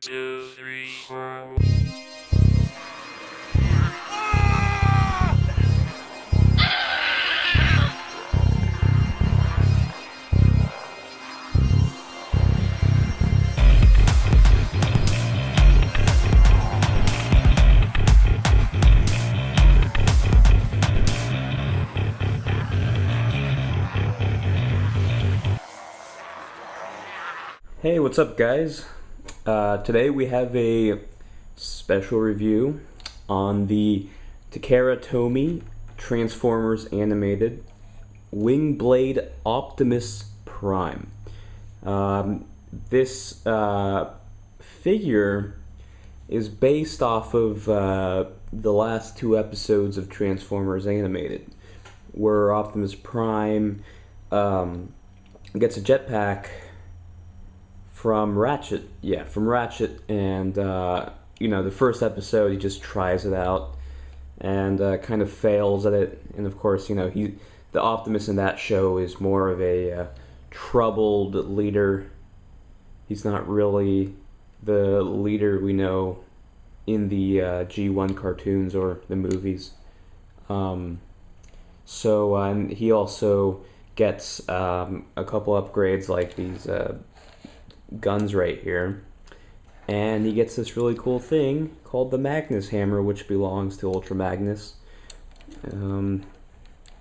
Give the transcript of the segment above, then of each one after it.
two, three, four. Hey, what's up, guys? Today we have a special review on the Takara Tomy Transformers animated Wingblade Optimus Prime. This figure is based off of the last two episodes of Transformers Animated, where Optimus Prime gets a jetpack from Ratchet, and the first episode he just tries it out and kind of fails at it, and of course, the Optimus in that show is more of a troubled leader. He's not really the leader we know in the G1 cartoons or the movies. And he also gets a couple upgrades like these guns right here, and he gets this really cool thing called the Magnus Hammer, which belongs to Ultra Magnus,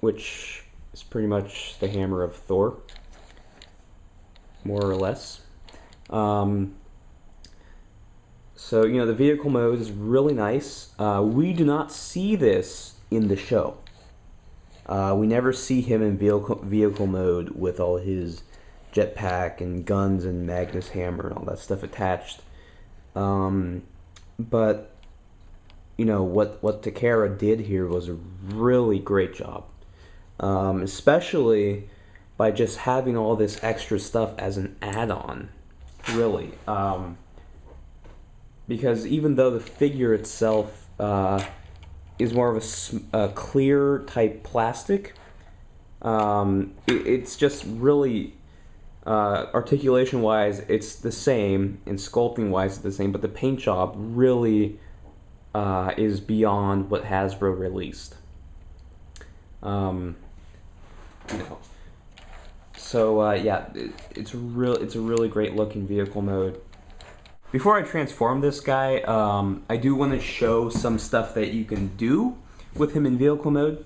which is pretty much the hammer of Thor, more or less. The vehicle mode is really nice. We do not see this in the show. We never see him in vehicle mode with all his jetpack and guns and Magnus Hammer and all that stuff attached. But what Takara did here was a really great job, especially by just having all this extra stuff as an add-on, really. Because even though the figure itself is more of a clear type plastic, it's just really articulation wise it's the same, and sculpting wise it's the same, but the paint job really is beyond what Hasbro released. It's a really great looking vehicle mode. Before I transform this guy, I do want to show some stuff that you can do with him in vehicle mode,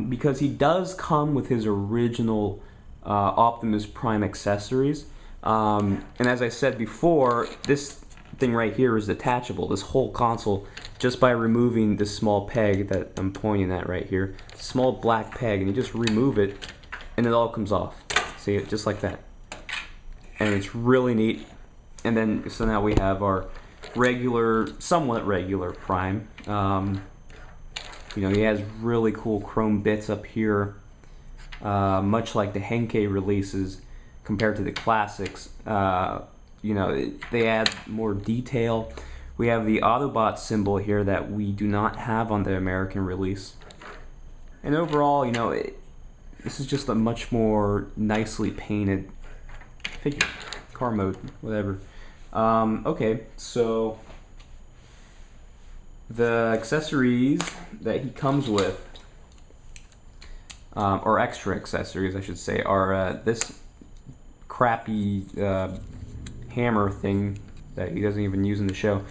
because he does come with his original Optimus Prime accessories, and as I said before, this thing right here is detachable, this whole console, just by removing this small peg that I'm pointing at right here, small black peg, and you just remove it and it all comes off. See it, just like that, and it's really neat. And then so now we have our somewhat regular Prime. He has really cool chrome bits up here. Much like the Henkei releases compared to the classics, they add more detail. We have the Autobot symbol here that we do not have on the American release. And overall, this is just a much more nicely painted figure. Car mode, whatever. Okay, so the accessories that he comes with, or extra accessories, I should say, are this crappy hammer thing that he doesn't even use in the show.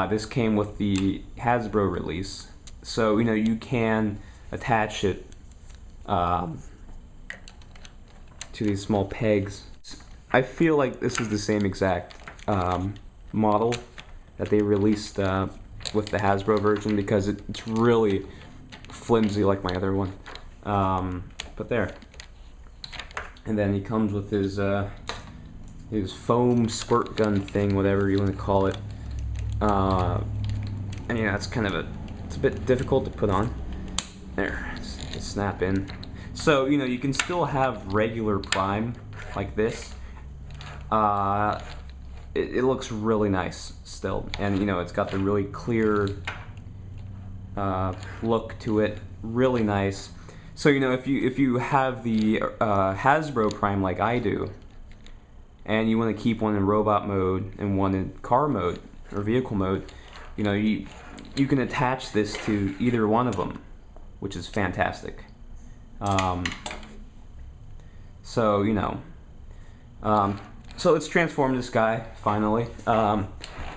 This came with the Hasbro release, so you can attach it to these small pegs. I feel like this is the same exact model that they released with the Hasbro version, because it's really flimsy like my other one. But there. And then he comes with his foam squirt gun thing, whatever you want to call it. And it's it's a bit difficult to put on. There, just snap in. So, you can still have regular Prime like this. It looks really nice still, and it's got the really clear look to it, really nice. So if you have the Hasbro Prime like I do, and you want to keep one in robot mode and one in car mode or vehicle mode, you know, you can attach this to either one of them, which is fantastic. So, you know, so let's transform this guy finally.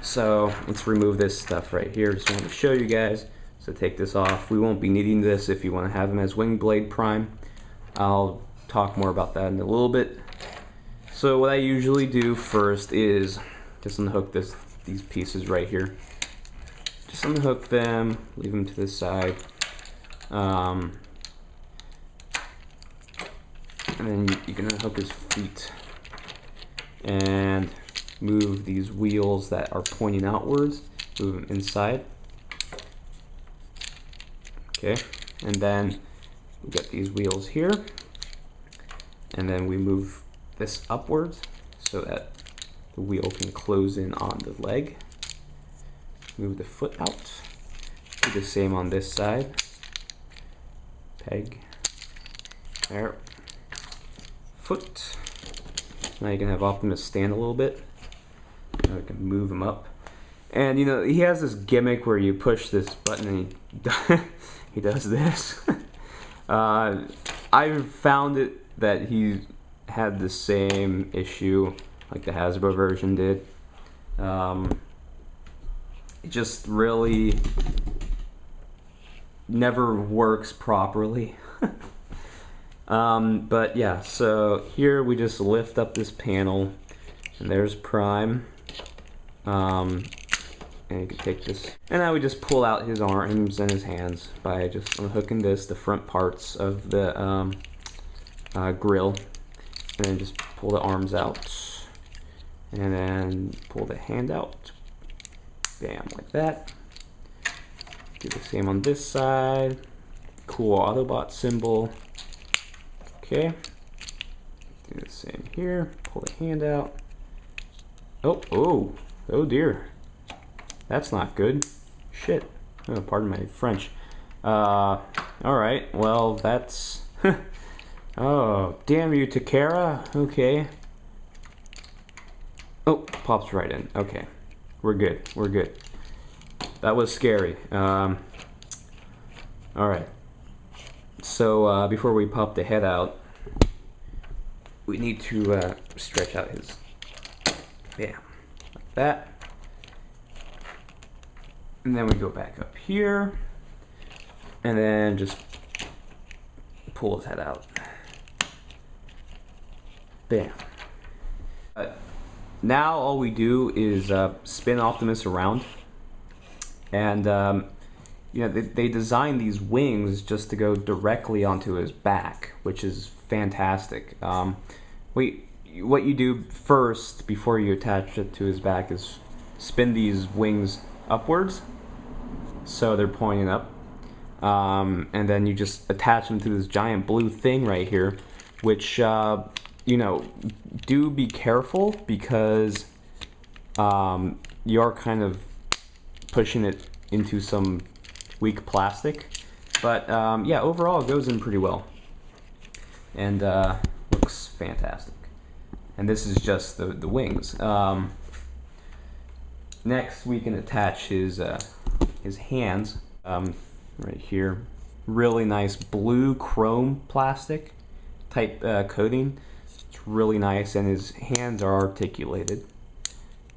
So let's remove this stuff right here. Just wanted to show you guys. So take this off. We won't be needing this if you want to have him as Wingblade Prime. I'll talk more about that in a little bit. So what I usually do first is just unhook these pieces right here. Just unhook them, leave them to the side. And then you can unhook his feet and move these wheels that are pointing outwards, move them inside. Okay, and then we get these wheels here, and then we move this upwards so that the wheel can close in on the leg. Move the foot out. Do the same on this side. Peg. There. Foot. Now you can have Optimus stand a little bit. Now we can move him up. And you know, he has this gimmick where you push this button and he does this. I've found it that he had the same issue like the Hasbro version did. It just really never works properly. But yeah, so here we just lift up this panel, and there's Prime. And you can take this, and now we just pull out his arms and his hands by just unhooking the front parts of the grill, and then just pull the arms out, and then pull the hand out. Bam, like that. Do the same on this side. Cool Autobot symbol. Okay. Do the same here. Pull the hand out. Oh dear. That's not good. Shit. Oh, pardon my French. Alright, well, that's... Oh, damn you, Takara. Okay. Oh, pops right in. Okay. We're good. We're good. That was scary. Alright. So, before we pop the head out, we need to stretch out his... Bam. Like that. And then we go back up here, and then just pull his head out. Bam. Now all we do is spin Optimus around, and you know, they designed these wings just to go directly onto his back, which is fantastic. What you do first before you attach it to his back is spin these wings upwards, so they're pointing up, and then you just attach them to this giant blue thing right here, which you know, do be careful because you are kind of pushing it into some weak plastic, but yeah, overall it goes in pretty well and looks fantastic. And this is just the wings. Next we can attach his hands right here. Really nice blue chrome plastic type coating. It's really nice, and his hands are articulated.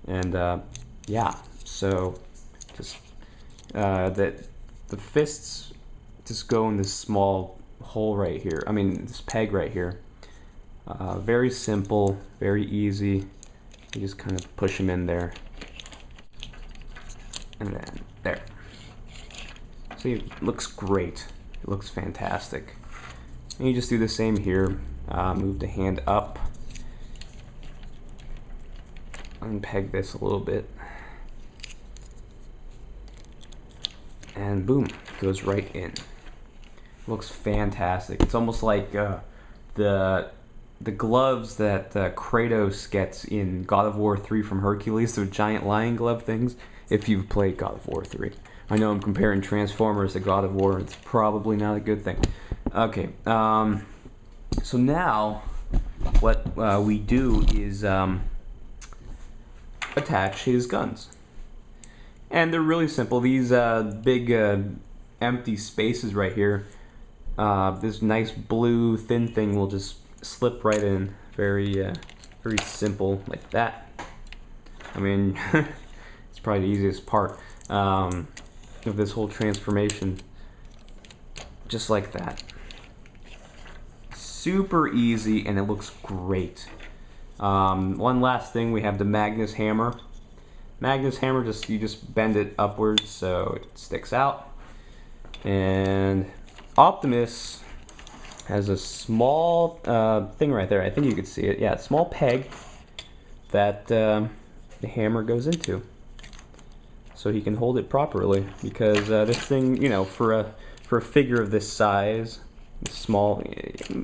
And yeah, so just the fists just go in this small hole right here. I mean, this peg right here. Very simple, very easy. You just kind of push them in there. And then there. See, it looks great. It looks fantastic. And you just do the same here. Move the hand up. Unpeg this a little bit. And boom, goes right in. Looks fantastic. It's almost like the gloves that Kratos gets in God of War 3 from Hercules, those giant lion glove things, if you've played God of War 3. I know I'm comparing Transformers to God of War, it's probably not a good thing. Okay, so now what we do is attach his guns. And they're really simple. These big empty spaces right here, this nice blue thin thing will just slip right in. Very simple, like that. I mean, it's probably the easiest part of this whole transformation. Just like that. Super easy, and it looks great. One last thing, we have the Magnus hammer. Magnus hammer, you just bend it upwards so it sticks out. And Optimus has a small thing right there. I think you could see it. Yeah, a small peg that the hammer goes into, so he can hold it properly. Because this thing, you know, for a figure of this size, small,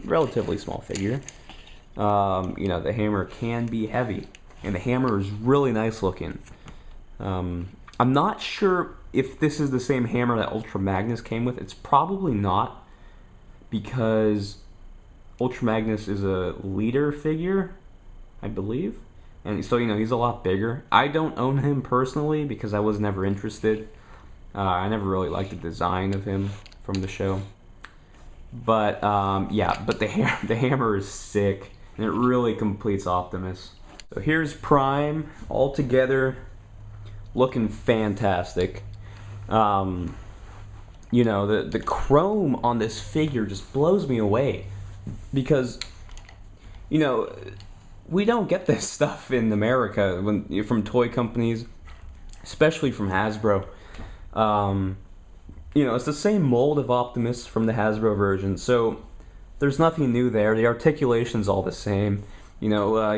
relatively small figure, you know, the hammer can be heavy, and the hammer is really nice looking. I'm not sure if this is the same hammer that Ultra Magnus came with. It's probably not, because Ultra Magnus is a leader figure, I believe, and so, you know, he's a lot bigger. I don't own him personally because I was never interested. I never really liked the design of him from the show. But yeah, but the hammer is sick, and it really completes Optimus. So here's Prime all together, looking fantastic. You know, the chrome on this figure just blows me away, because, you know, we don't get this stuff in America from toy companies, especially from Hasbro. You know, it's the same mold of Optimus from the Hasbro version, so there's nothing new there. The articulation's all the same. You know,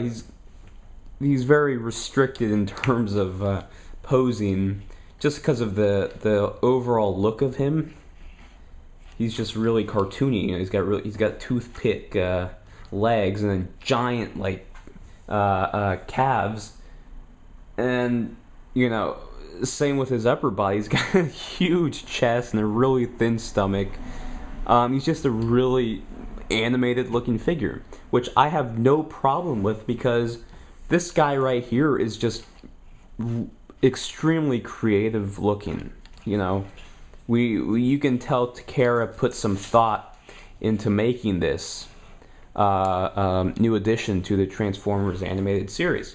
he's very restricted in terms of posing, just because of the overall look of him. He's just really cartoony. You know, he's got toothpick legs and then giant like calves, and, you know, same with his upper body. He's got a huge chest and a really thin stomach. He's just a really animated looking figure, which I have no problem with, because this guy right here is just extremely creative looking. You know, you can tell Takara put some thought into making this new addition to the Transformers animated series.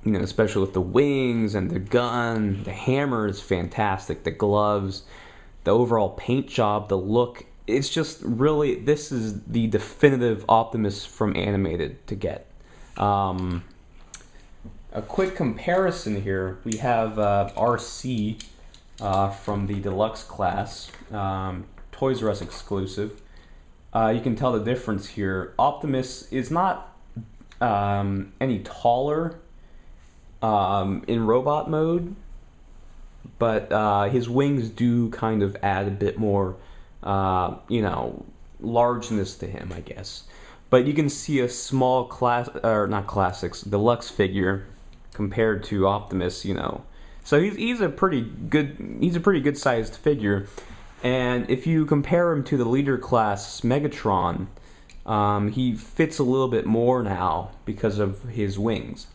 You know, especially with the wings and the gun, the hammer is fantastic, the gloves, the overall paint job, the look. It's just really, this is the definitive Optimus from animated to get. A quick comparison here, we have RC from the deluxe class, Toys R Us exclusive. You can tell the difference here. Optimus is not any taller in robot mode, but his wings do kind of add a bit more, you know, largeness to him, I guess. But you can see a small deluxe figure compared to Optimus, you know. So he's a pretty good sized figure. And if you compare him to the leader class Megatron, he fits a little bit more now because of his wings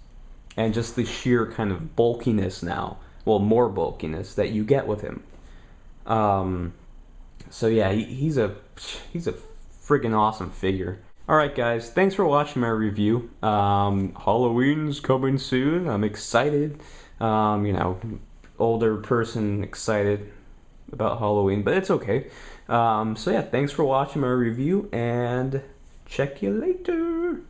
and just the sheer kind of bulkiness now, well, more bulkiness that you get with him. So yeah, he's a friggin' awesome figure. Alright guys, thanks for watching my review. Halloween's coming soon. I'm excited. You know, older person excited about Halloween, but it's okay. So yeah, thanks for watching my review, and check you later.